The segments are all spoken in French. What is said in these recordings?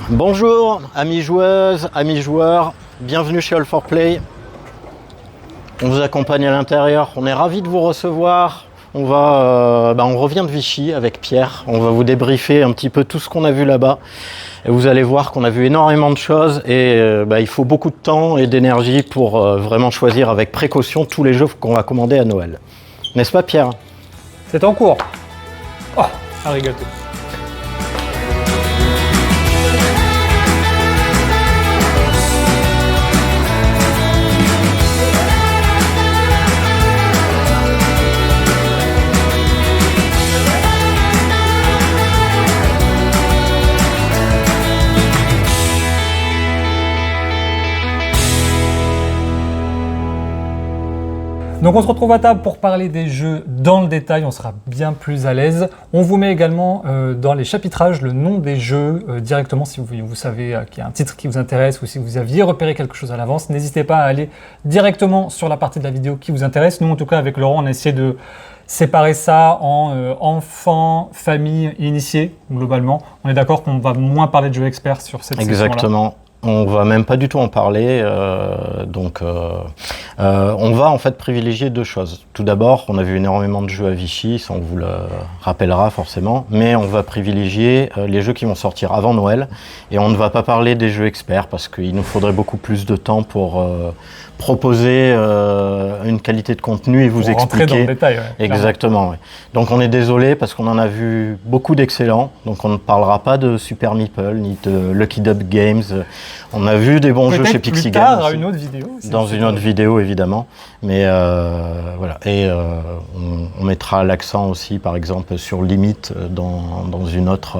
Bonjour amis joueuses, amis joueurs, bienvenue chez All4Play. On vous accompagne à l'intérieur, on est ravis de vous recevoir. On revient de Vichy avec Pierre, on va vous débriefer un petit peu tout ce qu'on a vu là-bas. Et vous allez voir qu'on a vu énormément de choses et il faut beaucoup de temps et d'énergie pour vraiment choisir avec précaution tous les jeux qu'on va commander à Noël. N'est-ce pas Pierre? C'est en cours. Oh, arigato. Donc on se retrouve à table pour parler des jeux dans le détail, on sera bien plus à l'aise. On vous met également dans les chapitrages le nom des jeux directement si vous savez qu'il y a un titre qui vous intéresse ou si vous aviez repéré quelque chose à l'avance. N'hésitez pas à aller directement sur la partie de la vidéo qui vous intéresse. Nous en tout cas avec Laurent on a essayé de séparer ça en enfants, famille et initiés globalement. On est d'accord qu'on va moins parler de jeux experts sur cette session-là. Exactement. On va même pas du tout en parler, on va en fait privilégier deux choses. Tout d'abord, on a vu énormément de jeux à Vichy, ça on vous le rappellera forcément, mais on va privilégier les jeux qui vont sortir avant Noël et on ne va pas parler des jeux experts parce qu'il nous faudrait beaucoup plus de temps pour proposer une qualité de contenu et vous expliquer. Rentrer dans le détail, ouais, exactement. Ouais. Donc on est désolé parce qu'on en a vu beaucoup d'excellents, donc on ne parlera pas de Super Meeple ni de Lucky Dub Games. On a vu des bons jeux chez Pixie Games. Peut-être plus tard, une autre vidéo. Dans une autre vidéo, évidemment. Mais voilà. Et on mettra l'accent aussi, par exemple, sur Limite dans une autre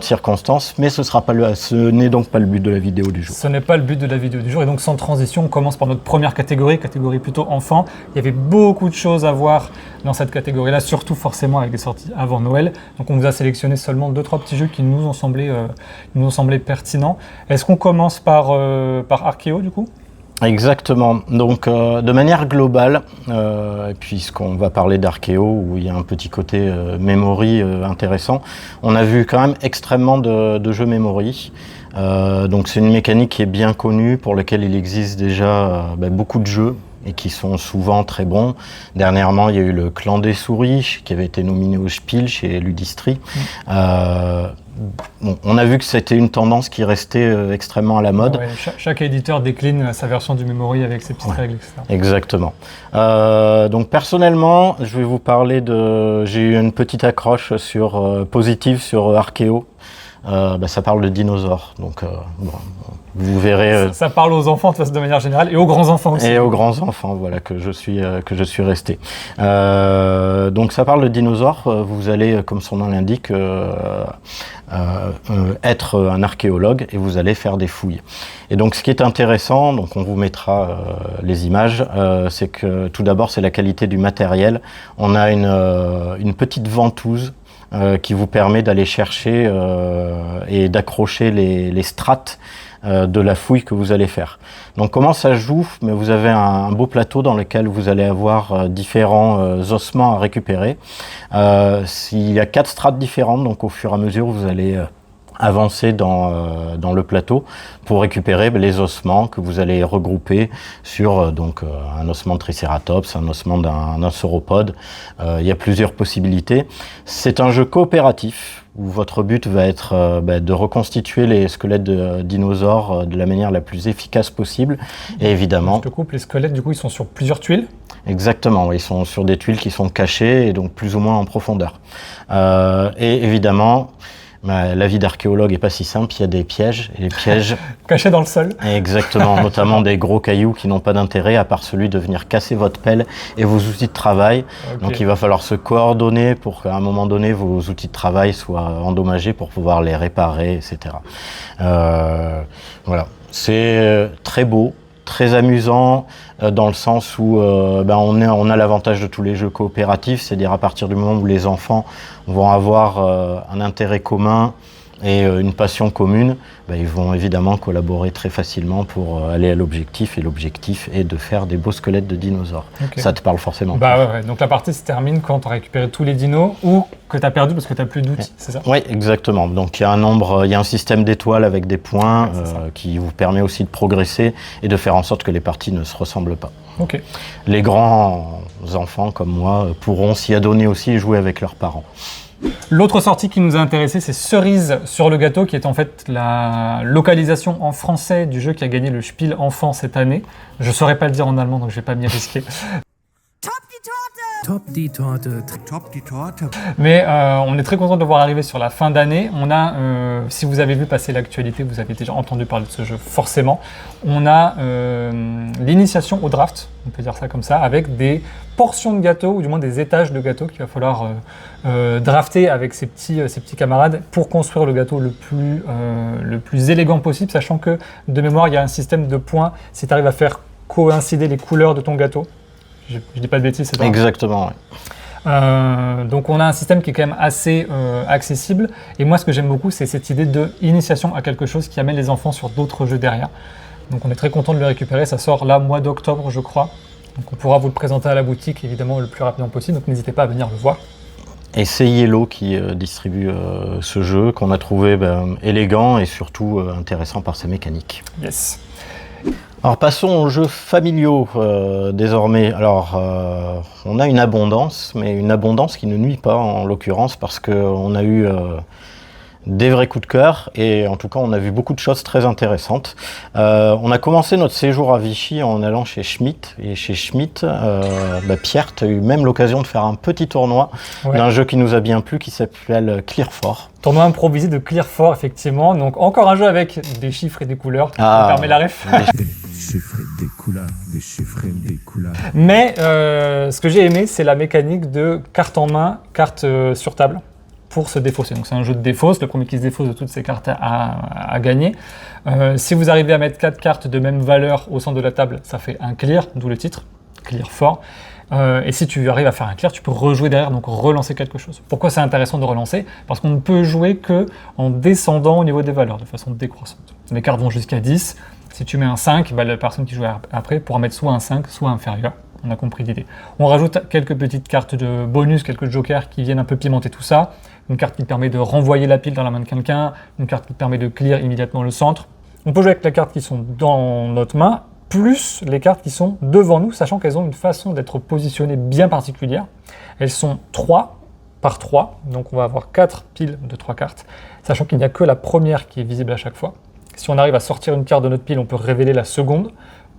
circonstance. Mais ce n'est donc pas le but de la vidéo du jour. Ce n'est pas le but de la vidéo du jour. Et donc, sans transition, on commence par notre première catégorie plutôt enfant. Il y avait beaucoup de choses à voir dans cette catégorie-là, surtout forcément avec des sorties avant Noël. Donc, on vous a sélectionné seulement 2-3 petits jeux qui nous ont semblé pertinents. Est-ce qu'on commence par Arkeo, du coup ? Exactement. Donc, de manière globale, puisqu'on va parler d'Arkeo, où il y a un petit côté memory intéressant, on a vu quand même extrêmement de jeux memory. Donc, c'est une mécanique qui est bien connue, pour laquelle il existe déjà beaucoup de jeux et qui sont souvent très bons. Dernièrement, il y a eu le Clan des souris, qui avait été nominé au Spiel chez Ludistri. On a vu que c'était une tendance qui restait extrêmement à la mode. Ouais, chaque éditeur décline sa version du memory avec ses petites règles, etc. Exactement. Donc personnellement, je vais vous parler j'ai eu une petite accroche positive sur Arkeo. Ça parle de dinosaures, donc vous verrez. Ça parle aux enfants de manière générale et aux grands enfants aussi. Et aux grands enfants, voilà que je suis resté. Donc ça parle de dinosaures. Vous allez, comme son nom l'indique, être un archéologue et vous allez faire des fouilles. Et donc ce qui est intéressant, donc on vous mettra les images, c'est que tout d'abord c'est la qualité du matériel. On a une petite ventouse. Qui vous permet d'aller chercher et d'accrocher les strates de la fouille que vous allez faire. Donc comment ça joue? Mais vous avez un beau plateau dans lequel vous allez avoir différents ossements à récupérer. Il y a 4 strates différentes, donc au fur et à mesure vous allez avancer dans le plateau pour récupérer les ossements que vous allez regrouper sur un ossement de Triceratops, un ossement d'un sauropode. Il y a plusieurs possibilités. C'est un jeu coopératif où votre but va être de reconstituer les squelettes de dinosaures de la manière la plus efficace possible. Et évidemment... Je te coupe, les squelettes du coup ils sont sur plusieurs tuiles? Exactement, ils sont sur des tuiles qui sont cachées et donc plus ou moins en profondeur. Et évidemment... la vie d'archéologue est pas si simple, il y a des pièges, et les pièges... Cachés dans le sol. Exactement, notamment des gros cailloux qui n'ont pas d'intérêt à part celui de venir casser votre pelle et vos outils de travail. Okay. Donc il va falloir se coordonner pour qu'à un moment donné, vos outils de travail soient endommagés pour pouvoir les réparer, etc. Voilà, c'est très beau. Très amusant dans le sens où on a l'avantage de tous les jeux coopératifs, c'est-à-dire à partir du moment où les enfants vont avoir un intérêt commun et une passion commune, ils vont évidemment collaborer très facilement pour aller à l'objectif. Et l'objectif est de faire des beaux squelettes de dinosaures. Okay. Ça te parle forcément. Ouais. Donc la partie se termine quand tu as récupéré tous les dinos ou que tu as perdu parce que tu n'as plus d'outils, c'est ça? Oui, exactement. Donc il y a un système d'étoiles avec des points qui vous permet aussi de progresser et de faire en sorte que les parties ne se ressemblent pas. Okay. Les grands enfants comme moi pourront s'y adonner aussi et jouer avec leurs parents. L'autre sortie qui nous a intéressé, c'est Cerise sur le gâteau, qui est en fait la localisation en français du jeu qui a gagné le Spiel Enfant cette année. Je ne saurais pas le dire en allemand, donc je ne vais pas m'y risquer. Top die Torte. Top die Torte. Mais on est très content de le voir arriver sur la fin d'année. On a, si vous avez vu passer l'actualité, vous avez déjà entendu parler de ce jeu forcément. On a l'initiation au draft, on peut dire ça comme ça, avec des portions de gâteau, ou du moins des étages de gâteau qu'il va falloir drafter avec ses petits camarades pour construire le gâteau le plus élégant possible, sachant que de mémoire, il y a un système de points si tu arrives à faire coïncider les couleurs de ton gâteau. Je dis pas de bêtises, c'est ça? Exactement, oui. Donc on a un système qui est quand même assez accessible. Et moi, ce que j'aime beaucoup, c'est cette idée d'initiation à quelque chose qui amène les enfants sur d'autres jeux derrière. Donc on est très content de le récupérer. Ça sort là, mois d'octobre, je crois. Donc on pourra vous le présenter à la boutique, évidemment, le plus rapidement possible. Donc n'hésitez pas à venir le voir. Et c'est Yellow qui distribue ce jeu qu'on a trouvé élégant et surtout intéressant par sa mécanique. Yes. Alors passons aux jeux familiaux désormais. Alors on a une abondance, mais une abondance qui ne nuit pas en l'occurrence parce qu'on a eu des vrais coups de cœur et en tout cas on a vu beaucoup de choses très intéressantes. On a commencé notre séjour à Vichy en allant chez Schmitt et chez Schmitt, Pierre, tu as eu même l'occasion de faire un petit tournoi d'un jeu qui nous a bien plu qui s'appelle Clearfort. Tournoi improvisé de Clearfort, effectivement. Donc encore un jeu avec des chiffres et des couleurs. Ça permet la ref. Des chiffres et des couleurs, des chiffres et des couleurs. Mais ce que j'ai aimé, c'est la mécanique de carte en main, carte sur table pour se défausser. Donc c'est un jeu de défausse. Le premier qui se défausse de toutes ces cartes a gagné. Si vous arrivez à mettre 4 cartes de même valeur au centre de la table, ça fait un clear, d'où le titre, Clearfort. Et si tu arrives à faire un clear, tu peux rejouer derrière, donc relancer quelque chose. Pourquoi c'est intéressant de relancer? Parce qu'on ne peut jouer qu'en descendant au niveau des valeurs, de façon décroissante. Les cartes vont jusqu'à 10. Si tu mets un 5, la personne qui joue après pourra mettre soit un 5, soit inférieur. On a compris l'idée. On rajoute quelques petites cartes de bonus, quelques jokers qui viennent un peu pimenter tout ça. Une carte qui permet de renvoyer la pile dans la main de quelqu'un. Une carte qui permet de clear immédiatement le centre. On peut jouer avec les cartes qui sont dans notre main, plus les cartes qui sont devant nous, sachant qu'elles ont une façon d'être positionnées bien particulière. Elles sont 3 par 3, donc on va avoir 4 piles de 3 cartes, sachant qu'il n'y a que la première qui est visible à chaque fois. Si on arrive à sortir une carte de notre pile, on peut révéler la seconde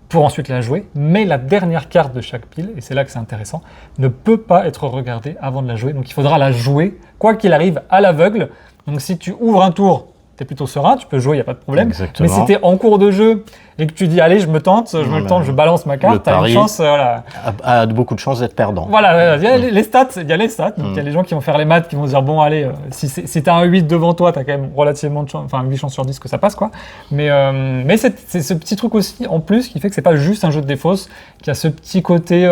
pour ensuite la jouer, mais la dernière carte de chaque pile, et c'est là que c'est intéressant, ne peut pas être regardée avant de la jouer, donc il faudra la jouer, quoi qu'il arrive, à l'aveugle. Donc si tu ouvres un tour, tu es plutôt serein, tu peux jouer, il n'y a pas de problème. Exactement. Mais si tu es en cours de jeu et que tu dis, allez, je me tente, je balance ma carte, tu as une chance. A beaucoup de chances d'être perdant. Voilà, il y a les stats. Donc il y a les gens qui vont faire les maths, qui vont se dire, bon, allez, si tu as un 8 devant toi, tu as quand même relativement de chance, enfin 8 chances sur 10 que ça passe, quoi. Mais c'est ce petit truc aussi, en plus, qui fait que c'est pas juste un jeu de défausse, qui a ce petit côté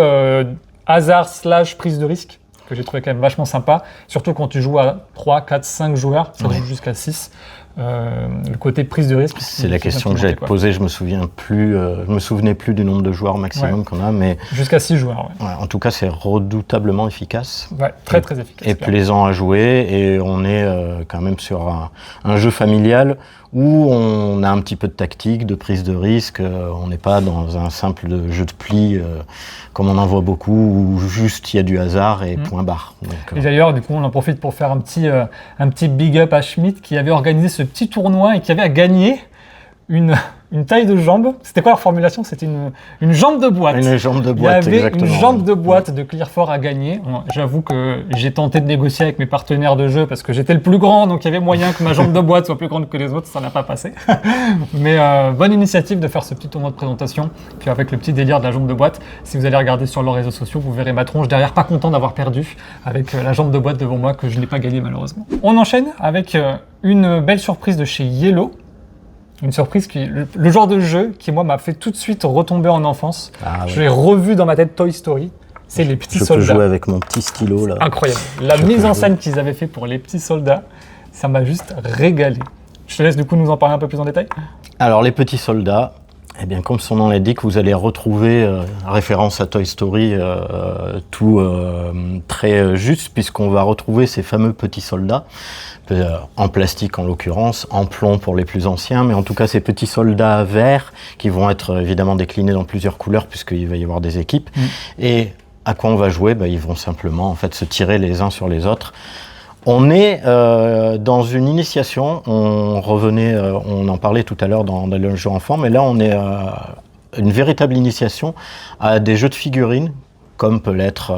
hasard / prise de risque, que j'ai trouvé quand même vachement sympa, surtout quand tu joues à 3, 4, 5 joueurs, ça joue jusqu'à 6. Le côté prise de risque. C'est la question que j'allais te poser. Je me souvenais plus du nombre de joueurs maximum qu'on a, mais jusqu'à 6 joueurs. Ouais, en tout cas, c'est redoutablement efficace. Ouais, très très efficace. Et plaisant à jouer. Et on est quand même sur un jeu familial où on a un petit peu de tactique, de prise de risque. On n'est pas dans un simple jeu de pli comme on en voit beaucoup, où juste il y a du hasard et point barre. Donc, et d'ailleurs, du coup, on en profite pour faire un petit big up à Schmitt qui avait organisé ce petit tournoi et qui avait à gagner une taille de jambe. C'était quoi leur formulation? C'était une jambe de boîte. Une jambe de boîte, il y avait exactement. Une jambe de boîte de Clearfort à gagner. Bon, j'avoue que j'ai tenté de négocier avec mes partenaires de jeu parce que j'étais le plus grand, donc il y avait moyen que ma jambe de boîte soit plus grande que les autres. Ça n'a pas passé. Mais bonne initiative de faire ce petit tournoi de présentation. Puis avec le petit délire de la jambe de boîte, si vous allez regarder sur leurs réseaux sociaux, vous verrez ma tronche derrière, pas content d'avoir perdu avec la jambe de boîte devant moi que je n'ai pas gagnée malheureusement. On enchaîne avec une belle surprise de chez Yellow. Une surprise le genre de jeu qui, moi, m'a fait tout de suite retomber en enfance. Je l'ai revu dans ma tête Toy Story. C'est les petits soldats. Je peux jouer avec mon petit stylo, là. Incroyable. La mise en scène qu'ils avaient fait pour les petits soldats, Ça m'a juste régalé. Je te laisse du coup nous en parler un peu plus en détail. Alors les petits soldats, eh bien, comme son nom l'indique, vous allez retrouver, référence à Toy Story, tout très juste, puisqu'on va retrouver ces fameux petits soldats, en plastique en l'occurrence, en plomb pour les plus anciens, mais en tout cas ces petits soldats verts qui vont être évidemment déclinés dans plusieurs couleurs, puisqu'il va y avoir des équipes. Et à quoi on va jouer? Ils vont simplement en fait, se tirer les uns sur les autres. On est dans une initiation, on en parlait tout à l'heure dans le jeu enfant, mais là on est une véritable initiation à des jeux de figurines, comme peut l'être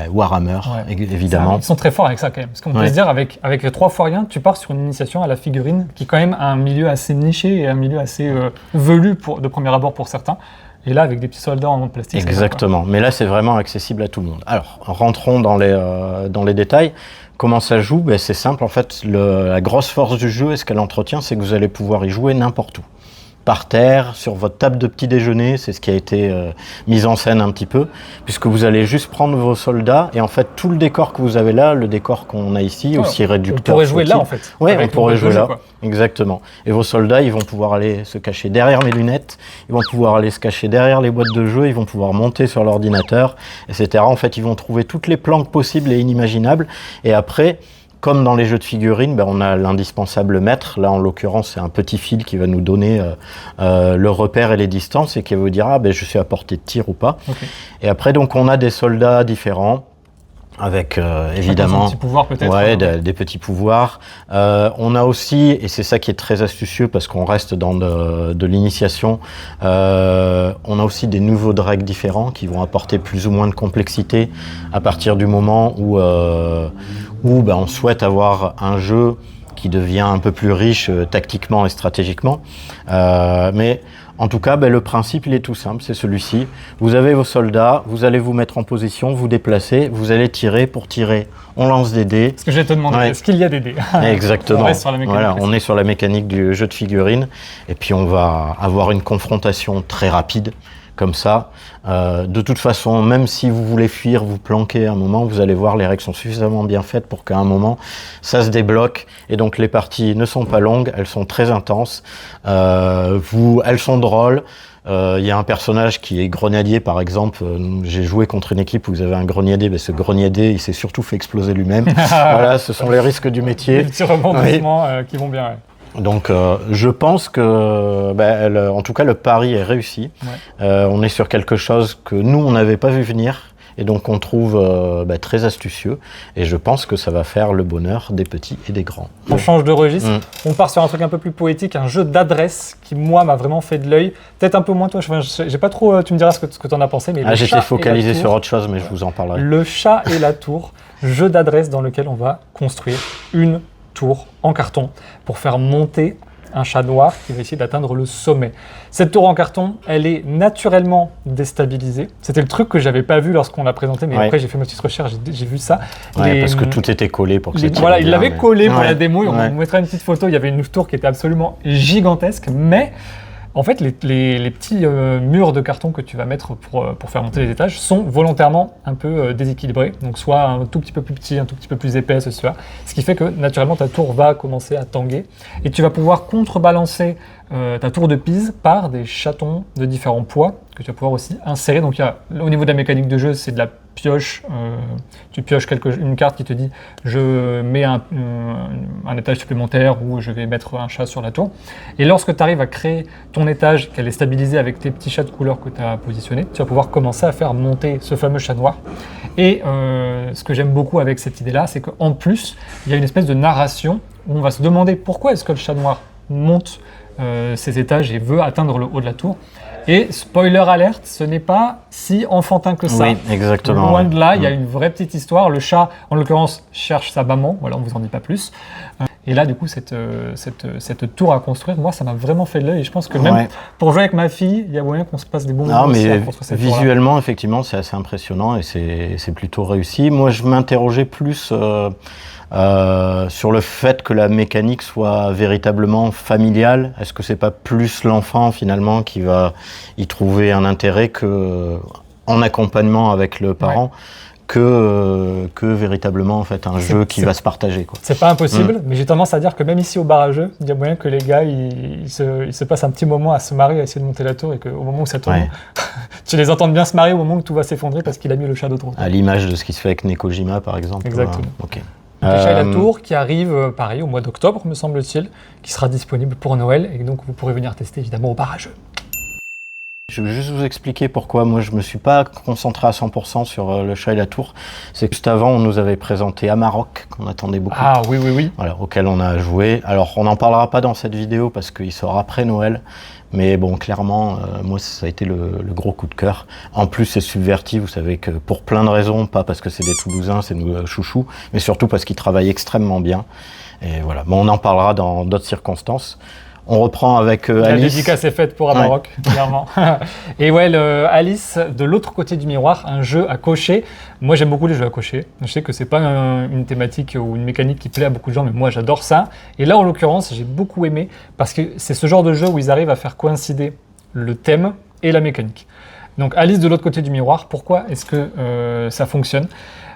Warhammer, évidemment. Ils sont très forts avec ça quand même, parce qu'on peut se dire avec les 3 fois rien, tu pars sur une initiation à la figurine, qui quand même a un milieu assez niché et un milieu assez velu de premier abord pour certains. Et là, avec des petits soldats en plastique. Exactement, mais là c'est vraiment accessible à tout le monde. Alors, rentrons dans les détails. Comment ça joue? C'est simple, en fait, la grosse force du jeu et ce qu'elle entretient, c'est que vous allez pouvoir y jouer n'importe où. Par terre, sur votre table de petit déjeuner, c'est ce qui a été mis en scène un petit peu, puisque vous allez juste prendre vos soldats et en fait tout le décor que vous avez là, le décor qu'on a ici, aussi réducteur. On pourrait jouer là en fait. Oui, on pourrait jouer là, exactement. Et vos soldats, ils vont pouvoir aller se cacher derrière mes lunettes, ils vont pouvoir aller se cacher derrière les boîtes de jeux, ils vont pouvoir monter sur l'ordinateur, etc. En fait, ils vont trouver toutes les planques possibles et inimaginables. Et après, comme dans les jeux de figurines, on a l'indispensable maître. Là, en l'occurrence, c'est un petit fil qui va nous donner le repère et les distances et qui va vous dire je suis à portée de tir ou pas. Okay. Et après, donc, on a des soldats différents avec évidemment des petits pouvoirs peut-être. Des petits pouvoirs. On a aussi, et c'est ça qui est très astucieux parce qu'on reste dans de l'initiation, on a aussi des nouveaux drags différents qui vont apporter plus ou moins de complexité à partir du moment où on souhaite avoir un jeu qui devient un peu plus riche tactiquement et stratégiquement. Mais en tout cas, le principe, il est tout simple, c'est celui-ci. Vous avez vos soldats, vous allez vous mettre en position, vous déplacer, vous allez tirer. Pour tirer, on lance des dés. Ce que je vais te demander, est-ce qu'il y a des dés? Exactement. On reste sur la mécanique. Voilà, on est sur la mécanique du jeu de figurines. Et puis, on va avoir une confrontation très rapide. Comme ça, de toute façon, même si vous voulez fuir, vous planquer un moment, vous allez voir, les règles sont suffisamment bien faites pour qu'à un moment, ça se débloque. Et donc, les parties ne sont pas longues, elles sont très intenses, elles sont drôles. Il y a un personnage qui est grenadier, par exemple. J'ai joué contre une équipe où vous avez un grenadier. Ce grenadier, il s'est surtout fait exploser lui-même. Voilà, ce sont les risques du métier. Des petits rebondissements qui vont bien. Ouais. Donc, je pense que, en tout cas, le pari est réussi. Ouais. On est sur quelque chose que nous, on n'avait pas vu venir. Et donc, on trouve très astucieux. Et je pense que ça va faire le bonheur des petits et des grands. On change de registre. On part sur un truc un peu plus poétique, un jeu d'adresse qui, moi, m'a vraiment fait de l'œil. Peut-être un peu moins toi. J'ai pas trop. Tu me diras ce que tu en as pensé. Mais j'étais focalisé sur autre chose, mais je vous en parlerai. Le chat et la tour, jeu d'adresse dans lequel on va construire une tour en carton pour faire monter un chat noir qui va essayer d'atteindre le sommet. Cette tour en carton, elle est naturellement déstabilisée. C'était le truc que j'avais pas vu lorsqu'on l'a présenté, mais après j'ai fait ma petite recherche, j'ai vu ça. Parce que tout était collé pour que ça tire Voilà, il l'avait collé pour la démo, et on vous mettra une petite photo. Il y avait une tour qui était absolument gigantesque, mais en fait, les petits murs de carton que tu vas mettre pour faire monter les étages sont volontairement un peu déséquilibrés. Donc, soit un tout petit peu plus petit, un tout petit peu plus épais, ce qui fait que naturellement ta tour va commencer à tanguer. Et tu vas pouvoir contrebalancer ta tour de Pise par des chatons de différents poids que tu vas pouvoir aussi insérer. Donc, au niveau de la mécanique de jeu, c'est de la pioche. Tu pioches une carte qui te dit je mets un étage supplémentaire ou je vais mettre un chat sur la tour. Et lorsque tu arrives à créer ton étage, qu'elle est stabilisée avec tes petits chats de couleur que tu as positionnés, tu vas pouvoir commencer à faire monter ce fameux chat noir. Et ce que j'aime beaucoup avec cette idée-là, c'est qu'en plus, il y a une espèce de narration où on va se demander pourquoi est-ce que le chat noir monte ces étages et veut atteindre le haut de la tour. Et spoiler alerte, ce n'est pas si enfantin que ça. Oui, exactement. Loin de là, il y a une vraie petite histoire. Le chat, en l'occurrence, cherche sa maman. Voilà, on ne vous en dit pas plus. Et là, du coup, cette tour à construire, moi, ça m'a vraiment fait de l'œil. Et je pense que même pour jouer avec ma fille, il y a moyen qu'on se passe des bons moments. Mais visuellement, effectivement, c'est assez impressionnant et c'est plutôt réussi. Moi, je m'interrogeais plus sur le fait que la mécanique soit véritablement familiale. Est-ce que c'est pas plus l'enfant finalement qui va y trouver un intérêt que en accompagnement avec le parent que véritablement en fait un jeu qui va se partager, quoi. C'est pas impossible, mais j'ai tendance à dire que même ici au bar à jeu, il y a moyen que les gars ils se passent un petit moment à se marrer, à essayer de monter la tour et qu'au moment où ça tombe, tu les entends bien se marrer au moment où tout va s'effondrer parce qu'il a mis le Shadow trop tôt. À l'image de ce qui se fait avec Nekojima par exemple. Exactement. Ok. Déjà la tour qui arrive pareil au mois d'octobre me semble-t-il, qui sera disponible pour Noël et donc vous pourrez venir tester évidemment au bar à jeu. Je vais juste vous expliquer pourquoi moi je me suis pas concentré à 100% sur le chat et la tour. C'est que juste avant on nous avait présenté Amarok qu'on attendait beaucoup. Ah oui. Voilà, auquel on a joué. Alors on n'en parlera pas dans cette vidéo parce qu'il sort après Noël. Mais bon, clairement, moi ça a été le gros coup de cœur. En plus c'est subverti, vous savez que pour plein de raisons, pas parce que c'est des Toulousains, c'est nos chouchous, mais surtout parce qu'ils travaillent extrêmement bien. Et voilà, bon, on en parlera dans d'autres circonstances. On reprend avec Alice. La dédicace est faite pour Amarok, clairement. Et ouais, Alice, de l'autre côté du miroir, un jeu à cocher. Moi, j'aime beaucoup les jeux à cocher. Je sais que c'est pas une thématique ou une mécanique qui plaît à beaucoup de gens, mais moi, j'adore ça. Et là, en l'occurrence, j'ai beaucoup aimé parce que c'est ce genre de jeu où ils arrivent à faire coïncider le thème et la mécanique. Donc, Alice, de l'autre côté du miroir, pourquoi est-ce que ça fonctionne ?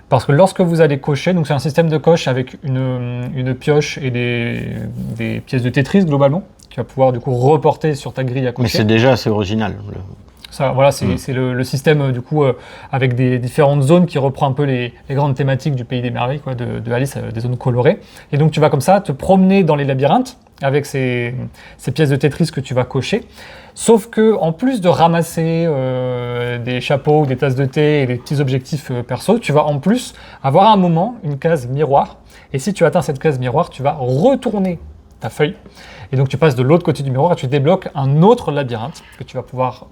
Parce que lorsque vous allez cocher, donc c'est un système de coche avec une pioche et des pièces de Tetris globalement, tu vas pouvoir du coup reporter sur ta grille à cocher. Mais c'est déjà assez original. Ça, voilà, c'est le système du coup avec des différentes zones qui reprend un peu les grandes thématiques du Pays des Merveilles, quoi, de Alice, des zones colorées. Et donc tu vas comme ça te promener dans les labyrinthes avec ces pièces de Tetris que tu vas cocher. Sauf que en plus de ramasser des chapeaux ou des tasses de thé et des petits objectifs perso, tu vas en plus avoir à un moment une case miroir. Et si tu atteins cette case miroir, tu vas retourner ta feuille. Et donc tu passes de l'autre côté du miroir et tu débloques un autre labyrinthe que tu vas pouvoir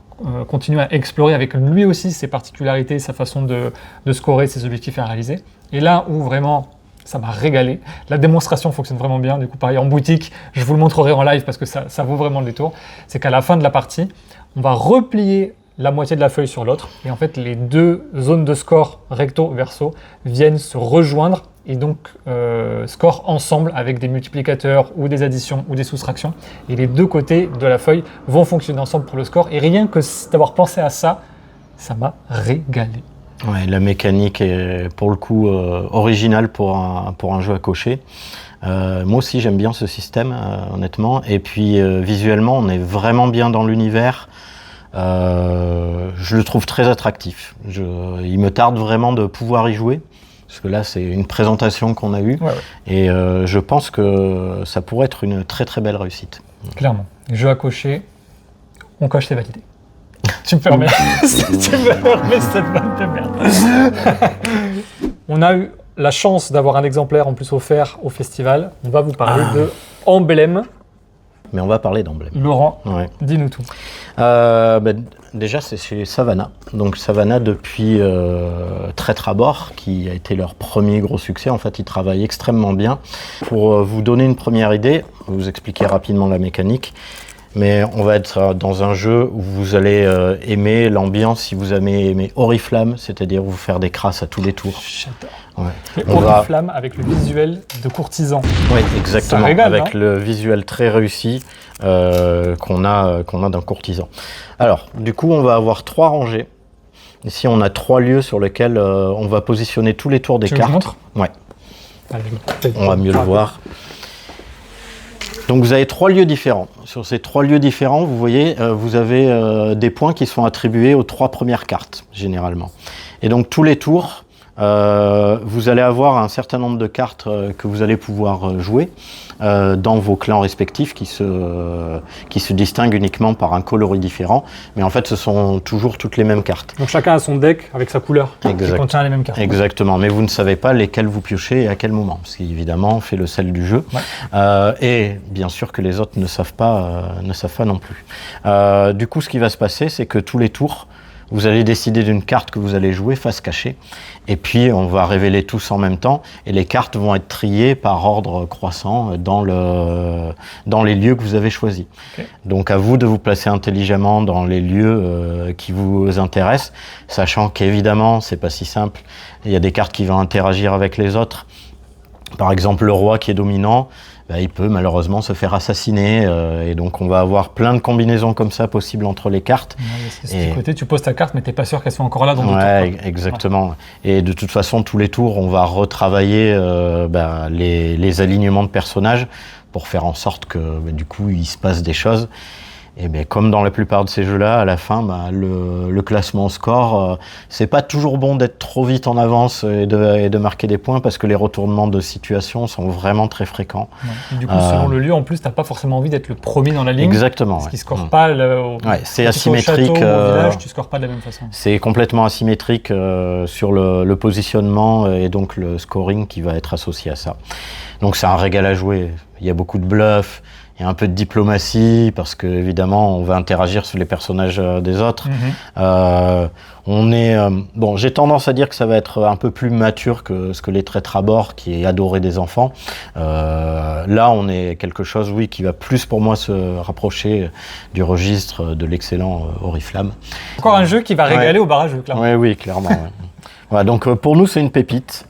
continuer à explorer avec lui aussi ses particularités, sa façon de scorer, ses objectifs à réaliser. Et là où vraiment ça m'a régalé, la démonstration fonctionne vraiment bien, du coup pareil en boutique, je vous le montrerai en live parce que ça vaut vraiment le détour, c'est qu'à la fin de la partie, on va replier la moitié de la feuille sur l'autre et en fait les deux zones de score recto-verso viennent se rejoindre et donc score ensemble avec des multiplicateurs ou des additions ou des soustractions. Et les deux côtés de la feuille vont fonctionner ensemble pour le score. Et rien que d'avoir pensé à ça, ça m'a régalé. Ouais, la mécanique est pour le coup originale pour un jeu à cocher. Moi aussi j'aime bien ce système honnêtement. Et puis visuellement on est vraiment bien dans l'univers. Je le trouve très attractif. Il me tarde vraiment de pouvoir y jouer. Parce que là, c'est une présentation qu'on a eue. Et je pense que ça pourrait être une très très belle réussite. Clairement. Jeu à cocher, on coche, c'est validé. Tu me permets cette vanne de merde. On a eu la chance d'avoir un exemplaire en plus offert au festival. On va vous parler de Emblème. Mais on va parler d'Emblème. Laurent, dis-nous tout. Déjà, c'est chez Savannah. Donc Savannah, depuis Traître à bord, qui a été leur premier gros succès, en fait, ils travaillent extrêmement bien. Pour vous donner une première idée, je vais vous expliquer rapidement la mécanique. Mais on va être dans un jeu où vous allez aimer l'ambiance si vous avez aimé Oriflamme, c'est-à-dire vous faire des crasses à tous les tours. J'adore. Oriflamme avec le visuel de courtisan. Oui, exactement, régale, avec le visuel très réussi qu'on a d'un courtisan. Alors, du coup, on va avoir 3 rangées. Ici, on a 3 lieux sur lesquels on va positionner tous les tours des cartes. Je montre ? Ouais. Allez, on va mieux le voir. Donc vous avez 3 lieux différents. Sur ces 3 lieux différents, vous voyez, vous avez des points qui sont attribués aux 3 premières cartes, généralement. Et donc tous les tours, vous allez avoir un certain nombre de cartes que vous allez pouvoir jouer dans vos clans respectifs qui se distinguent uniquement par un coloris différent. Mais en fait, ce sont toujours toutes les mêmes cartes. Donc chacun a son deck avec sa couleur qui contient les mêmes cartes. Exactement, mais vous ne savez pas lesquelles vous piochez et à quel moment, parce qu'évidemment, fait le sel du jeu. Et bien sûr que les autres ne savent pas non plus. Du coup, ce qui va se passer, c'est que tous les tours, vous allez décider d'une carte que vous allez jouer face cachée. Et puis, on va révéler tous en même temps. Et les cartes vont être triées par ordre croissant dans les lieux que vous avez choisis. Okay. Donc, à vous de vous placer intelligemment dans les lieux qui vous intéressent, sachant qu'évidemment, c'est pas si simple. Il y a des cartes qui vont interagir avec les autres. Par exemple, le roi qui est dominant. il peut malheureusement se faire assassiner. Et donc on va avoir plein de combinaisons comme ça possibles entre les cartes. Du côté, tu poses ta carte, mais t'es pas sûr qu'elle soit encore là dans le tour. Exactement. Et de toute façon, tous les tours, on va retravailler les alignements de personnages pour faire en sorte que du coup, il se passe des choses. Et bien, comme dans la plupart de ces jeux-là, à la fin, le classement au score, c'est pas toujours bon d'être trop vite en avance et de marquer des points parce que les retournements de situation sont vraiment très fréquents. Ouais. Du coup, selon le lieu, en plus, t'as pas forcément envie d'être le premier dans la ligne. Exactement. Parce qu'ils scorent pas c'est asymétrique. Au château, au village, tu scores pas de la même façon. C'est complètement asymétrique sur le positionnement et donc le scoring qui va être associé à ça. Donc c'est un régal à jouer. Il y a beaucoup de bluffs. Il y a un peu de diplomatie parce que évidemment on va interagir sur les personnages des autres. J'ai tendance à dire que ça va être un peu plus mature que ce que les traîtres à bord qui est adoré des enfants. Là on est quelque chose qui va plus pour moi se rapprocher du registre de l'excellent Oriflamme. Encore un jeu qui va régaler au barrageux, clairement. Oui, clairement. Voilà, donc pour nous c'est une pépite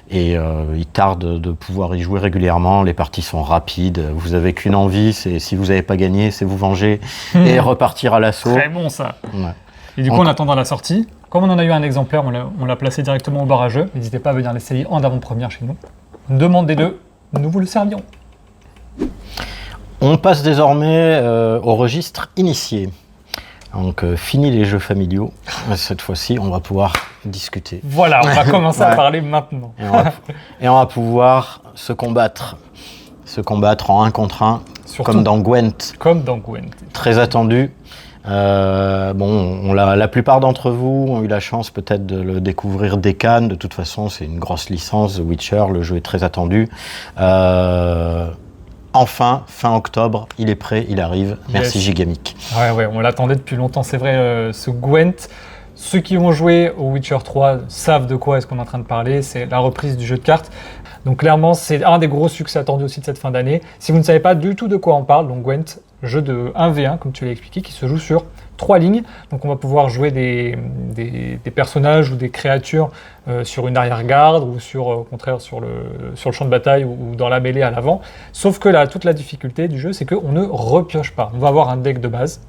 il tarde de pouvoir y jouer régulièrement. Les parties sont rapides, vous avez qu'une envie, c'est si vous n'avez pas gagné, c'est vous venger et repartir à l'assaut. Très bon ça. Ouais. Et du coup on attendra la sortie. Comme on en a eu un exemplaire, on l'a placé directement au barrageux. N'hésitez pas à venir l'essayer en avant-première chez nous. Demandez-le, nous vous le servirons. On passe désormais au registre initié. Donc, fini les jeux familiaux. Cette fois-ci, on va pouvoir discuter. Voilà, on va commencer à parler maintenant. Et on va pouvoir se combattre. Se combattre en 1 contre 1, surtout, comme dans Gwent. Comme dans Gwent. Très attendu. La plupart d'entre vous ont eu la chance peut-être de le découvrir dès Cannes. De toute façon, c'est une grosse licence, The Witcher. Le jeu est très attendu. Enfin, fin octobre, il est prêt, il arrive. Merci Gigamic. Ouais, on l'attendait depuis longtemps, c'est vrai, ce Gwent. Ceux qui ont joué au Witcher 3 savent de quoi est-ce qu'on est en train de parler, c'est la reprise du jeu de cartes. Donc clairement, c'est un des gros succès attendus aussi de cette fin d'année. Si vous ne savez pas du tout de quoi on parle, donc Gwent, jeu de 1v1, comme tu l'as expliqué, qui se joue sur 3 lignes. Donc on va pouvoir jouer des personnages ou des créatures sur une arrière-garde ou au contraire sur le champ de bataille ou dans la mêlée à l'avant. Sauf que là, toute la difficulté du jeu, c'est qu'on ne repioche pas. On va avoir un deck de base.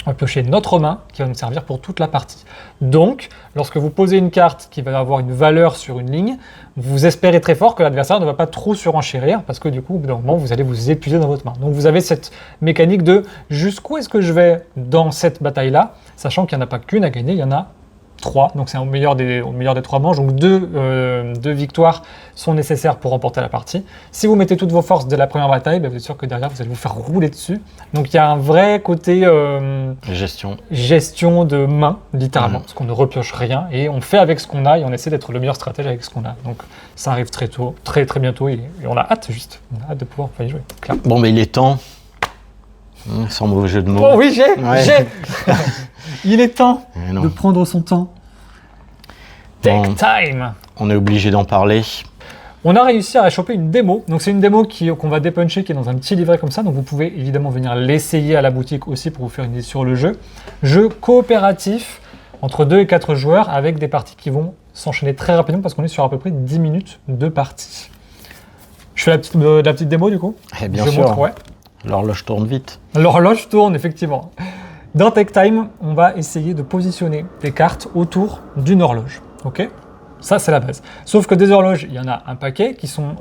On va piocher notre main qui va nous servir pour toute la partie. Donc, lorsque vous posez une carte qui va avoir une valeur sur une ligne, vous espérez très fort que l'adversaire ne va pas trop surenchérir parce que du coup, au bout d'un moment, vous allez vous épuiser dans votre main. Donc, vous avez cette mécanique de jusqu'où est-ce que je vais dans cette bataille-là, sachant qu'il n'y en a pas qu'une à gagner, il y en a 3, donc c'est au meilleur des 3 manches, donc 2 victoires sont nécessaires pour remporter la partie. Si vous mettez toutes vos forces dès la première bataille, vous êtes sûr que derrière vous allez vous faire rouler dessus. Donc il y a un vrai côté gestion de main, littéralement, parce qu'on ne repioche rien et on fait avec ce qu'on a et on essaie d'être le meilleur stratège avec ce qu'on a. Donc ça arrive très tôt, très très bientôt et on a hâte on a hâte de pouvoir y jouer. Clair. Bon, mais il est temps. Sans mauvais jeu de mots. Oh oui, j'ai Il est temps de prendre son temps. Take time. On est obligé d'en parler. On a réussi à choper une démo. Donc c'est une démo qu'on va dépuncher, qui est dans un petit livret comme ça. Donc vous pouvez évidemment venir l'essayer à la boutique aussi pour vous faire une idée sur le jeu. Jeu coopératif entre 2 et 4 joueurs avec des parties qui vont s'enchaîner très rapidement parce qu'on est sur à peu près 10 minutes de partie. Je fais la petite démo du coup. Bien sûr. Montre, ouais. L'horloge tourne vite. L'horloge tourne, effectivement. Dans Take Time, on va essayer de positionner des cartes autour d'une horloge. Ok ? Ça, c'est la base. Sauf que des horloges, il y en a un paquet qui sont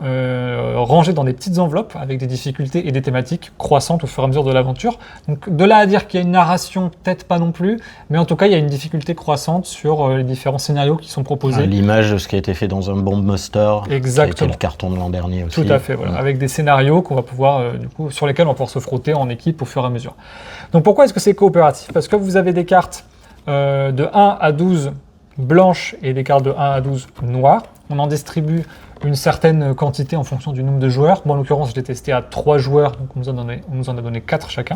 rangées dans des petites enveloppes avec des difficultés et des thématiques croissantes au fur et à mesure de l'aventure. Donc de là à dire qu'il y a une narration, peut-être pas non plus, mais en tout cas, il y a une difficulté croissante sur les différents scénarios qui sont proposés. L'image de ce qui a été fait dans un Bombmaster, exactement, qui a été le carton de l'an dernier aussi. Tout à fait, voilà, avec des scénarios qu'on va pouvoir, sur lesquels on va pouvoir se frotter en équipe au fur et à mesure. Donc pourquoi est-ce que c'est coopératif ? Parce que vous avez des cartes de 1 à 12 blanches et des cartes de 1 à 12 noires. On en distribue une certaine quantité en fonction du nombre de joueurs. Moi, en l'occurrence, je l'ai testé à 3 joueurs, donc on nous en a donné 4 chacun.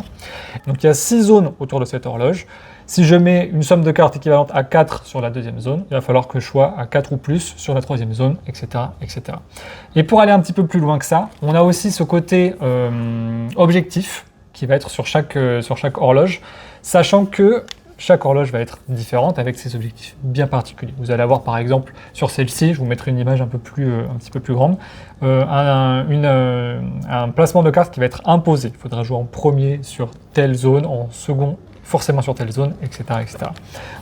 Donc il y a 6 zones autour de cette horloge. Si je mets une somme de cartes équivalente à 4 sur la deuxième zone, il va falloir que je sois à 4 ou plus sur la troisième zone, etc., etc. Et pour aller un petit peu plus loin que ça, on a aussi ce côté objectif qui va être sur chaque horloge, sachant que chaque horloge va être différente avec ses objectifs bien particuliers. Vous allez avoir par exemple sur celle-ci, je vous mettrai une image un petit peu plus grande, un placement de carte qui va être imposé. Il faudra jouer en premier sur telle zone, en second forcément sur telle zone, etc., etc.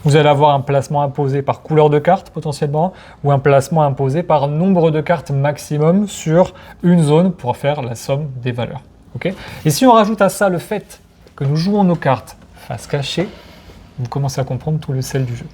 Vous allez avoir un placement imposé par couleur de carte potentiellement, ou un placement imposé par nombre de cartes maximum sur une zone pour faire la somme des valeurs. Okay. Et si on rajoute à ça le fait que nous jouons nos cartes face cachée, vous commencez à comprendre tout le sel du jeu.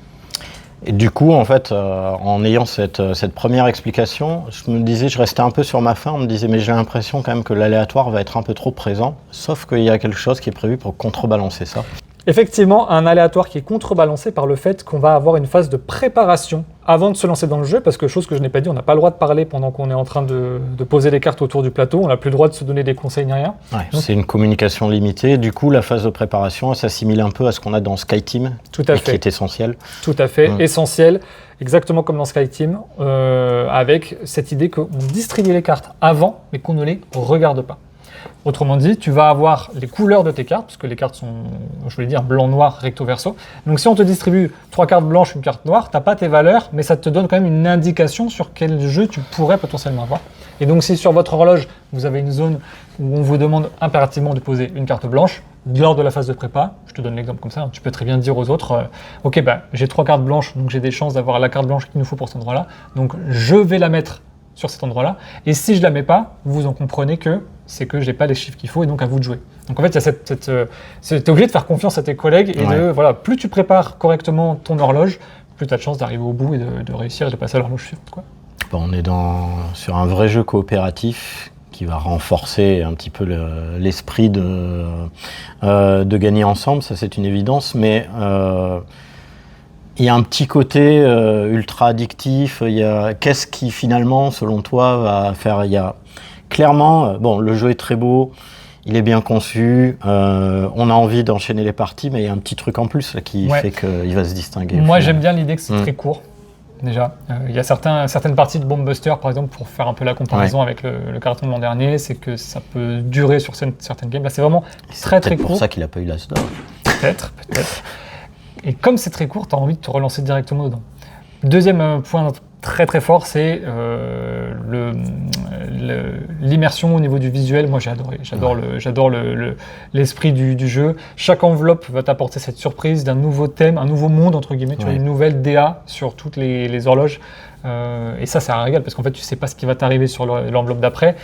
Et du coup, en fait, en ayant cette première explication, je me disais, je restais un peu sur ma faim, on me disait, mais j'ai l'impression quand même que l'aléatoire va être un peu trop présent, sauf qu'il y a quelque chose qui est prévu pour contrebalancer ça. Effectivement, un aléatoire qui est contrebalancé par le fait qu'on va avoir une phase de préparation avant de se lancer dans le jeu, parce que chose que je n'ai pas dit, on n'a pas le droit de parler pendant qu'on est en train de poser les cartes autour du plateau, on n'a plus le droit de se donner des conseils ni rien. Ouais, c'est une communication limitée, du coup la phase de préparation s'assimile un peu à ce qu'on a dans SkyTeam, Tout à fait. Qui est essentiel. Tout à fait, essentiel, exactement comme dans SkyTeam, avec cette idée qu'on distribue les cartes avant, mais qu'on ne les regarde pas. Autrement dit, tu vas avoir les couleurs de tes cartes, parce que les cartes sont, je voulais dire, blanc, noir, recto, verso. Donc si on te distribue 3 cartes blanches, une carte noire, tu n'as pas tes valeurs, mais ça te donne quand même une indication sur quel jeu tu pourrais potentiellement avoir. Et donc si sur votre horloge, vous avez une zone où on vous demande impérativement de poser une carte blanche, lors de la phase de prépa, je te donne l'exemple comme ça, hein, tu peux très bien dire aux autres, ok, j'ai 3 cartes blanches, donc j'ai des chances d'avoir la carte blanche qu'il nous faut pour cet endroit-là, donc je vais la mettre sur cet endroit-là, et si je ne la mets pas, vous en comprenez que c'est que je n'ai pas les chiffres qu'il faut, et donc à vous de jouer. Donc en fait, il y a t'es obligé de faire confiance à tes collègues, et voilà, plus tu prépares correctement ton horloge, plus tu as de chances d'arriver au bout et de réussir et de passer à l'horloge suivante, quoi. On est sur un vrai jeu coopératif qui va renforcer un petit peu l'esprit de gagner ensemble, ça c'est une évidence, mais il y a un petit côté ultra addictif. Qu'est-ce qui finalement, selon toi, va faire? Il y a clairement, le jeu est très beau, il est bien conçu, on a envie d'enchaîner les parties, mais il y a un petit truc en plus là, qui fait qu'il va se distinguer. Moi, j'aime bien l'idée que c'est très court. Déjà, il y a certaines parties de Bomb Buster, par exemple, pour faire un peu la comparaison avec le carton de l'an dernier, c'est que ça peut durer sur certaines games. Là, c'est vraiment très court. C'est pour ça qu'il n'a pas eu l'As d'or. Peut-être. Et comme c'est très court, tu as envie de te relancer directement dedans. Deuxième point très très fort, c'est l'immersion au niveau du visuel. Moi j'ai adoré, j'adore l'esprit du jeu. Chaque enveloppe va t'apporter cette surprise d'un nouveau thème, un nouveau monde entre guillemets, tu as une nouvelle DA sur toutes les horloges. Et ça un régal parce qu'en fait tu sais pas ce qui va t'arriver sur l'enveloppe d'après.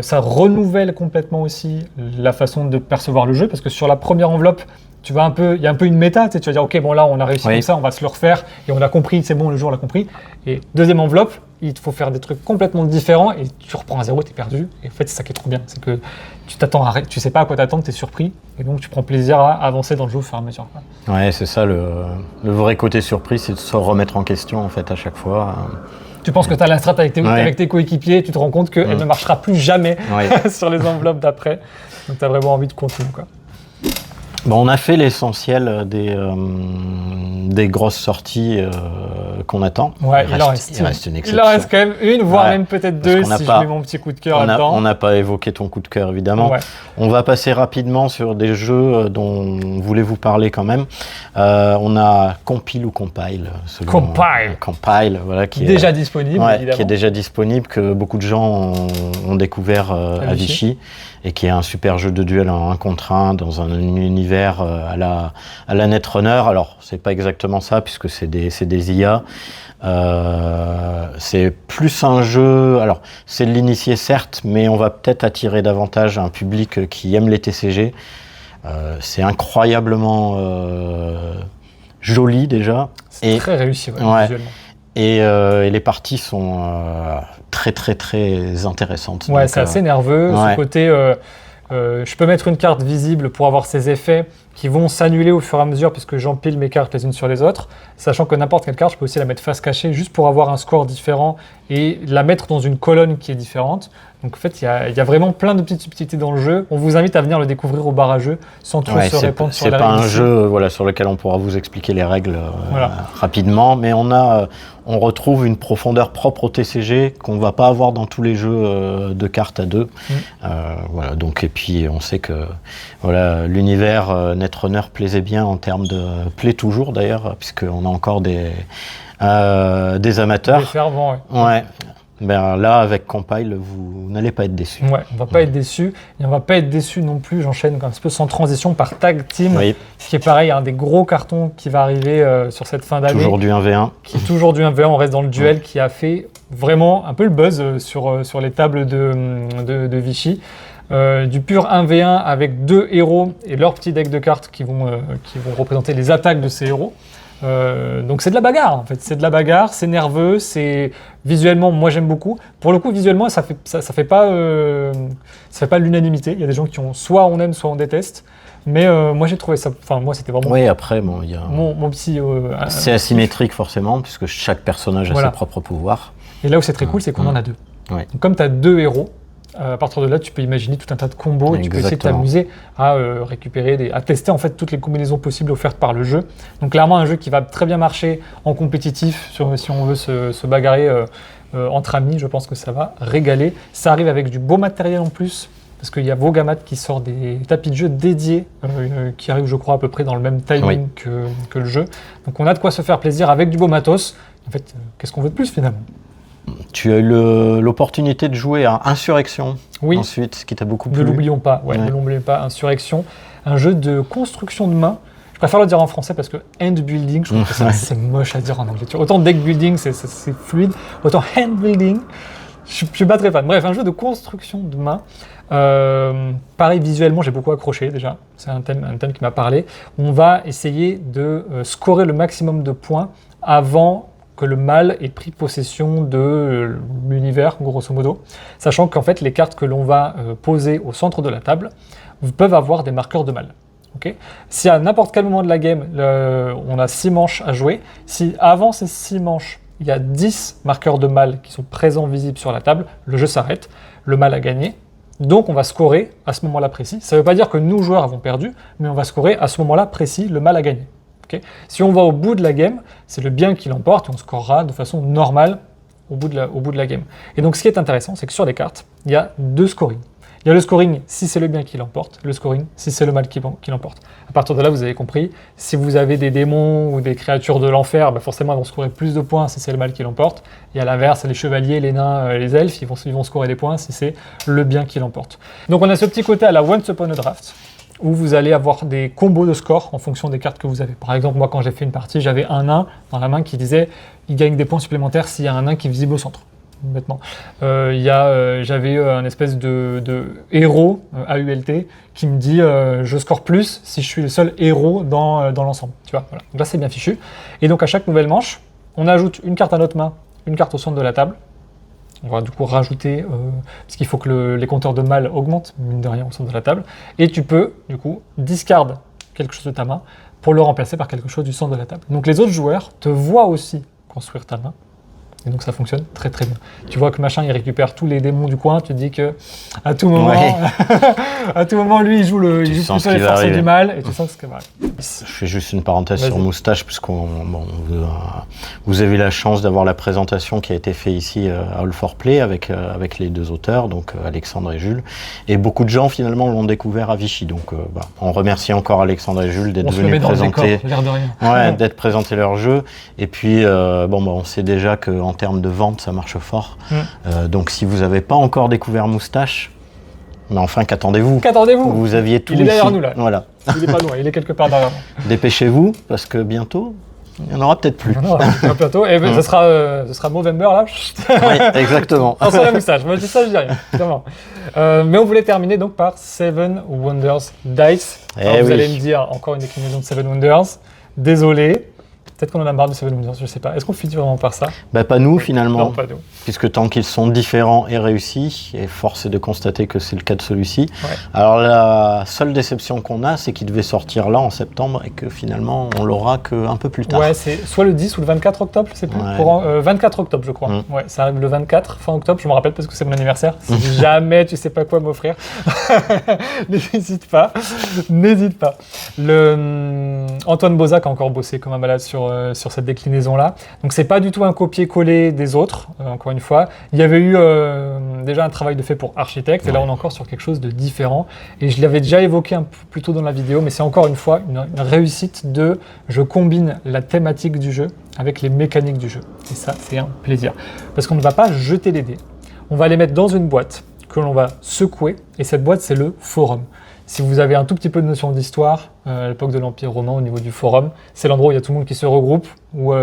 Ça renouvelle complètement aussi la façon de percevoir le jeu parce que sur la première enveloppe, il y a un peu une méta, tu vas dire ok bon là on a réussi comme ça, on va se le refaire et on a compris, c'est bon le jour on l'a compris. Et deuxième enveloppe, il te faut faire des trucs complètement différents et tu reprends à zéro, t'es perdu. Et en fait c'est ça qui est trop bien, c'est que tu sais pas à quoi t'attendre, t'es surpris et donc tu prends plaisir à avancer dans le jeu au fur et à mesure. Ouais c'est ça le vrai côté surprise, c'est de se remettre en question en fait à chaque fois. Tu penses que tu as la strat avec tes coéquipiers, tu te rends compte qu'elle ne marchera plus jamais sur les enveloppes d'après. Donc tu as vraiment envie de continuer quoi. On a fait l'essentiel des grosses sorties qu'on attend. Ouais, il en reste une exception. Il en reste quand même une, voire même peut-être deux si je mets mon petit coup de cœur là-dedans. On n'a pas évoqué ton coup de cœur évidemment. Ouais. On va passer rapidement sur des jeux dont on voulait vous parler quand même. On a Compile ou Compile. Compile, voilà, qui est déjà disponible, évidemment. Qui est déjà disponible, que beaucoup de gens ont découvert à Vichy. Et qui est un super jeu de duel en 1 contre 1 dans un univers à la Netrunner. Alors, c'est pas exactement ça, puisque c'est des IA. C'est plus un jeu... Alors, c'est de l'initié, certes, mais on va peut-être attirer davantage un public qui aime les TCG. C'est incroyablement joli, déjà. C'est très réussi, visuellement. Et les parties sont très très très intéressantes. Ouais, c'est assez nerveux. Ce côté, je peux mettre une carte visible pour avoir ces effets qui vont s'annuler au fur et à mesure puisque j'empile mes cartes les unes sur les autres. Sachant que n'importe quelle carte, je peux aussi la mettre face cachée juste pour avoir un score différent et la mettre dans une colonne qui est différente. Donc en fait, il y a vraiment plein de petites subtilités dans le jeu. On vous invite à venir le découvrir au bar à jeu sans trop se répandre sur les règles. C'est pas un ici. jeu sur lequel on pourra vous expliquer les règles Voilà. rapidement, mais on retrouve une profondeur propre au TCG qu'on va pas avoir dans tous les jeux de cartes à deux. Voilà, donc, et puis on sait que voilà, l'univers Netrunner plaisait bien en termes de... plaît toujours d'ailleurs, puisqu'on a encore des amateurs. Des fervents, ouais. Ben là, avec Compile, vous n'allez pas être déçus. Ouais, on va pas être déçus. Et on va pas être déçus non plus, j'enchaîne un petit peu sans transition, par Tag Team, ce qui est pareil, un des gros cartons qui va arriver sur cette fin d'année. Toujours du 1v1. Qui est toujours du 1v1, on reste dans le duel, qui a fait vraiment un peu le buzz sur les tables de Vichy. Du pur 1v1 avec 2 héros et leur petit deck de cartes qui vont représenter les attaques de ces héros. Donc c'est de la bagarre en fait, c'est de la bagarre, c'est nerveux, c'est visuellement, moi j'aime beaucoup. Pour le coup visuellement ça fait pas l'unanimité. Il y a des gens qui ont soit on aime soit on déteste. Mais moi j'ai trouvé ça, enfin moi c'était vraiment. Oui, après bon il y a. Mon petit. C'est asymétrique forcément puisque chaque personnage a ses propres pouvoirs. Et là où c'est très cool, c'est qu'on en a 2. Ouais. Donc, comme tu as 2 héros. À partir de là, tu peux imaginer tout un tas de combos et tu peux essayer de t'amuser à récupérer, à tester en fait toutes les combinaisons possibles offertes par le jeu. Donc clairement un jeu qui va très bien marcher en compétitif, si on veut se bagarrer entre amis, je pense que ça va régaler. Ça arrive avec du beau matériel en plus, parce qu'il y a Vogamat qui sort des tapis de jeu dédiés, qui arrivent je crois à peu près dans le même timing que le jeu. Donc on a de quoi se faire plaisir avec du beau matos. En fait, qu'est-ce qu'on veut de plus finalement ? Tu as eu l'opportunité de jouer à Insurrection, ensuite, ce qui t'a beaucoup plu. Ne l'oublions pas, ne l'oublions pas, Insurrection, un jeu de construction de main. Je préfère le dire en français parce que hand building, je trouve que c'est moche à dire en anglais. Autant deck building, c'est fluide, autant hand building, je suis pas très fan. Bref, un jeu de construction de main. Pareil, visuellement, j'ai beaucoup accroché déjà. C'est un thème qui m'a parlé. On va essayer de scorer le maximum de points avant que le mal ait pris possession de l'univers, grosso modo, sachant qu'en fait, les cartes que l'on va poser au centre de la table peuvent avoir des marqueurs de mal. Okay, si à n'importe quel moment de la game, on a 6 manches à jouer, si avant ces 6 manches, il y a 10 marqueurs de mal qui sont présents, visibles sur la table, le jeu s'arrête, le mal a gagné, donc on va scorer à ce moment-là précis. Ça ne veut pas dire que nous, joueurs, avons perdu, mais on va scorer à ce moment-là précis, le mal a gagné. Okay. Si on va au bout de la game, c'est le bien qui l'emporte et on scorera de façon normale au bout de la game. Et donc ce qui est intéressant, c'est que sur les cartes, il y a 2 scorings. Il y a le scoring si c'est le bien qui l'emporte, le scoring si c'est le mal qui l'emporte. À partir de là, vous avez compris, si vous avez des démons ou des créatures de l'enfer, forcément elles vont scorer plus de points si c'est le mal qui l'emporte. Et à l'inverse, les chevaliers, les nains, les elfes, ils vont scorer des points si c'est le bien qui l'emporte. Donc on a ce petit côté à la Once Upon a Draft, où vous allez avoir des combos de score en fonction des cartes que vous avez. Par exemple, moi, quand j'ai fait une partie, j'avais un nain dans la main qui disait « il gagne des points supplémentaires s'il y a un nain qui est visible au centre ». Bêtement. J'avais un espèce de héros, AULT, qui me dit « je score plus si je suis le seul héros dans l'ensemble ». Tu vois, voilà. Donc là, c'est bien fichu. Et donc, à chaque nouvelle manche, on ajoute une carte à notre main, une carte au centre de la table. On va du coup rajouter, parce qu'il faut que les compteurs de mal augmentent, mine de rien, au centre de la table. Et tu peux, du coup, discard quelque chose de ta main pour le remplacer par quelque chose du centre de la table. Donc les autres joueurs te voient aussi construire ta main. Et donc ça fonctionne très très bien. Tu vois que machin, il récupère tous les démons du coin, tu te dis que à tout moment, à tout moment, lui, il joue plus sur les forces du mal, et tu sens ce qui va arriver. Je fais juste une parenthèse sur Moustache, puisqu'on vous avez la chance d'avoir la présentation qui a été faite ici à All for Play avec les 2 auteurs, donc Alexandre et Jules. Et beaucoup de gens finalement l'ont découvert à Vichy. Donc on remercie encore Alexandre et Jules d'être venus présenter, d'être présentés leur jeu. Et puis on sait déjà qu'en termes de vente, ça marche fort. Donc si vous n'avez pas encore découvert Moustache, mais enfin, qu'attendez-vous ? Vous aviez tout ici. Il est derrière nous, là. Voilà. Il n'est pas loin, il est quelque part derrière nous. Dépêchez-vous, parce que bientôt, il n'y en aura peut-être plus. Il y en aura bientôt. Et ce sera Movember, là. Oui, exactement. Sans la moustache. Moi, je dis ça, je dis rien. Mais on voulait terminer donc par Seven Wonders Dice. Alors, vous allez me dire, encore une déclinaison de Seven Wonders. Désolé. Peut-être qu'on en a marre de Seven Wonders, je sais pas. Est-ce qu'on finit vraiment par ça? Pas nous finalement, Non, pas nous. puisque tant qu'ils sont différents et réussis, et force est de constater que c'est le cas de celui-ci. Ouais. Alors la seule déception qu'on a, c'est qu'il devait sortir là en septembre et que finalement on l'aura qu'un peu plus tard. Ouais, c'est soit le 10 ou le 24 octobre, je sais plus. Ouais. 24 octobre, je crois. Ouais, ça arrive le 24, fin octobre, je me rappelle parce que c'est mon anniversaire. Si jamais tu sais pas quoi m'offrir, n'hésite pas. N'hésite pas. Antoine Bozac a encore bossé comme un malade sur cette déclinaison-là. Donc c'est pas du tout un copier-coller des autres, encore une fois. Il y avait eu déjà un travail de fait pour architecte, et là on est encore sur quelque chose de différent. Et je l'avais déjà évoqué un peu plus tôt dans la vidéo, mais c'est encore une fois une réussite de je combine la thématique du jeu avec les mécaniques du jeu. Et ça, c'est un plaisir. Parce qu'on ne va pas jeter les dés. On va les mettre dans une boîte que l'on va secouer, et cette boîte, c'est le forum. Si vous avez un tout petit peu de notion d'histoire, à l'époque de l'Empire romain, au niveau du forum, c'est l'endroit où il y a tout le monde qui se regroupe, où,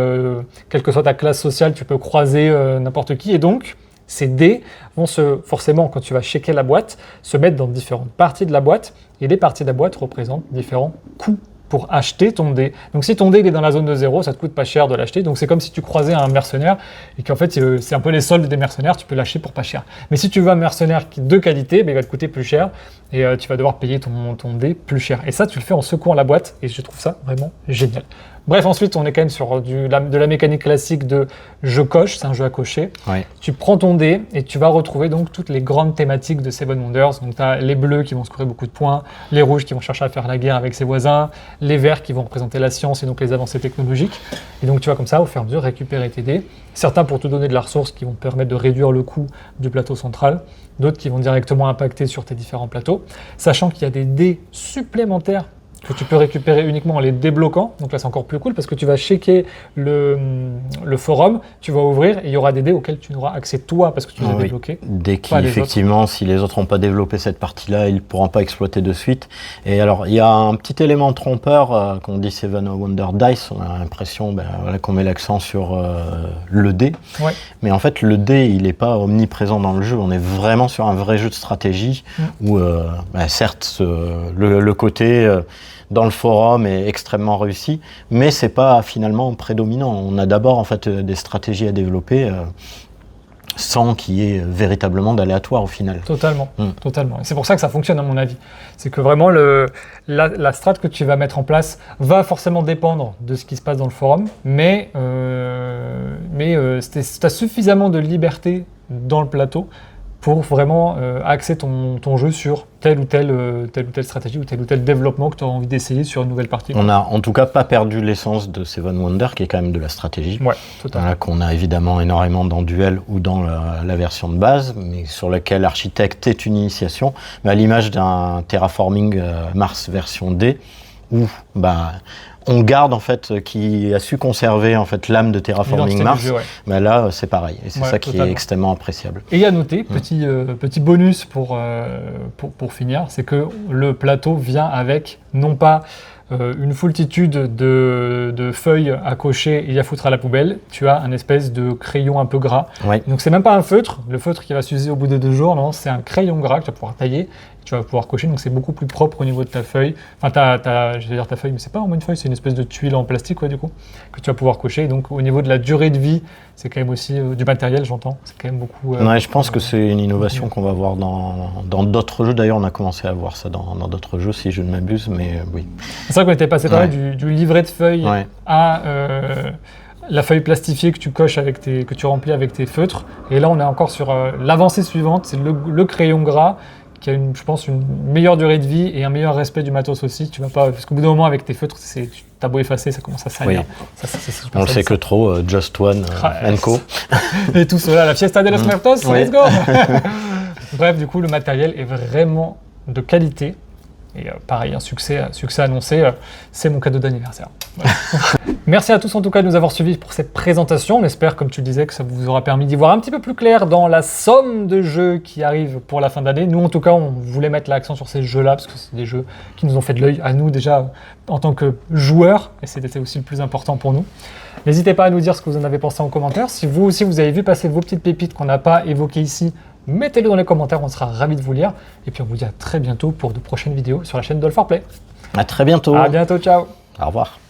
quelle que soit ta classe sociale, tu peux croiser n'importe qui. Et donc, ces dés vont forcément, quand tu vas checker la boîte, se mettre dans différentes parties de la boîte. Et les parties de la boîte représentent différents coûts pour acheter ton dé. Donc si ton dé il est dans la zone de 0, ça te coûte pas cher de l'acheter. Donc c'est comme si tu croisais un mercenaire et qu'en fait c'est un peu les soldes des mercenaires, tu peux l'acheter pour pas cher. Mais si tu veux un mercenaire de qualité, il va te coûter plus cher et tu vas devoir payer ton dé plus cher. Et ça, tu le fais en secouant la boîte et je trouve ça vraiment génial. Bref, ensuite, on est quand même sur de la mécanique classique de je coche, c'est un jeu à cocher. Ouais. Tu prends ton dé et tu vas retrouver donc toutes les grandes thématiques de Seven Wonders. Donc, tu as les bleus qui vont scorer beaucoup de points, les rouges qui vont chercher à faire la guerre avec ses voisins, les verts qui vont représenter la science et donc les avancées technologiques. Et donc, tu vas comme ça, au fur et à mesure, récupérer tes dés. Certains pour te donner de la ressource qui vont te permettre de réduire le coût du plateau central, d'autres qui vont directement impacter sur tes différents plateaux, sachant qu'il y a des dés supplémentaires que tu peux récupérer uniquement en les débloquant. Donc là, c'est encore plus cool parce que tu vas checker le forum, tu vas ouvrir et il y aura des dés auxquels tu n'auras accès toi parce que tu les as débloqués. Dès qu'effectivement, si les autres n'ont pas développé cette partie-là, ils ne pourront pas exploiter de suite. Et alors, il y a un petit élément trompeur, quand on dit Seven Wonder Dice, on a l'impression qu'on met l'accent sur le dé. Ouais. Mais en fait, le dé, il n'est pas omniprésent dans le jeu. On est vraiment sur un vrai jeu de stratégie où, certes, le côté... dans le forum est extrêmement réussi, mais c'est pas finalement prédominant. On a d'abord en fait des stratégies à développer sans qu'il y ait véritablement d'aléatoire au final. Totalement, totalement. Et c'est pour ça que ça fonctionne à mon avis. C'est que vraiment la strat que tu vas mettre en place va forcément dépendre de ce qui se passe dans le forum, mais tu as suffisamment de liberté dans le plateau pour vraiment axer ton jeu sur telle ou telle stratégie ou tel développement que tu as envie d'essayer sur une nouvelle partie. On n'a en tout cas pas perdu l'essence de Seven Wonders, qui est quand même de la stratégie. Ouais, totalement. Qu'on a évidemment énormément dans Duel ou dans la version de base, mais sur laquelle Architect est une initiation, à l'image d'un Terraforming Mars version D, où on garde en fait, qui a su conserver en fait l'âme de Terraforming Mars. Jeu, mais là, c'est pareil, et c'est ça qui est extrêmement appréciable. Et à noter, petit bonus pour finir, c'est que le plateau vient avec non pas une foultitude de feuilles à cocher et à foutre à la poubelle, tu as un espèce de crayon un peu gras. Ouais. Donc c'est même pas un feutre, le feutre qui va s'user au bout de 2 jours, non, c'est un crayon gras que tu vas pouvoir tailler, tu vas pouvoir cocher, donc c'est beaucoup plus propre au niveau de ta feuille. Enfin, je vais dire ta feuille, mais c'est pas vraiment une feuille, c'est une espèce de tuile en plastique, du coup, que tu vas pouvoir cocher. Donc au niveau de la durée de vie, c'est quand même aussi du matériel, j'entends, c'est quand même beaucoup... ouais, je pense que c'est une innovation qu'on va voir dans d'autres jeux. D'ailleurs, on a commencé à voir ça dans d'autres jeux, si je ne m'abuse, mais oui. C'est vrai qu'on était passé du livret de feuilles à... la feuille plastifiée que tu coches que tu remplis avec tes feutres. Et là, on est encore sur l'avancée suivante, c'est le crayon gras qui a, je pense, une meilleure durée de vie et un meilleur respect du matos aussi. Tu vas pas, parce qu'au bout d'un moment, avec tes feutres, t'as beau effacer, ça commence à salir. Oui. On le sait que trop, Just One, Co. Et tout cela, la Fiesta de los Muertos, let's go. Bref, du coup, le matériel est vraiment de qualité. Et pareil, un succès annoncé, c'est mon cadeau d'anniversaire. Voilà. Merci à tous en tout cas de nous avoir suivis pour cette présentation. On espère, comme tu le disais, que ça vous aura permis d'y voir un petit peu plus clair dans la somme de jeux qui arrivent pour la fin d'année. Nous en tout cas, on voulait mettre l'accent sur ces jeux-là parce que c'est des jeux qui nous ont fait de l'œil à nous déjà en tant que joueurs, et c'était aussi le plus important pour nous. N'hésitez pas à nous dire ce que vous en avez pensé en commentaire. Si vous aussi vous avez vu passer vos petites pépites qu'on n'a pas évoquées ici, mettez-le dans les commentaires, on sera ravis de vous lire. Et puis on vous dit à très bientôt pour de prochaines vidéos sur la chaîne Dolph4Play. À très bientôt. À bientôt, ciao. Au revoir.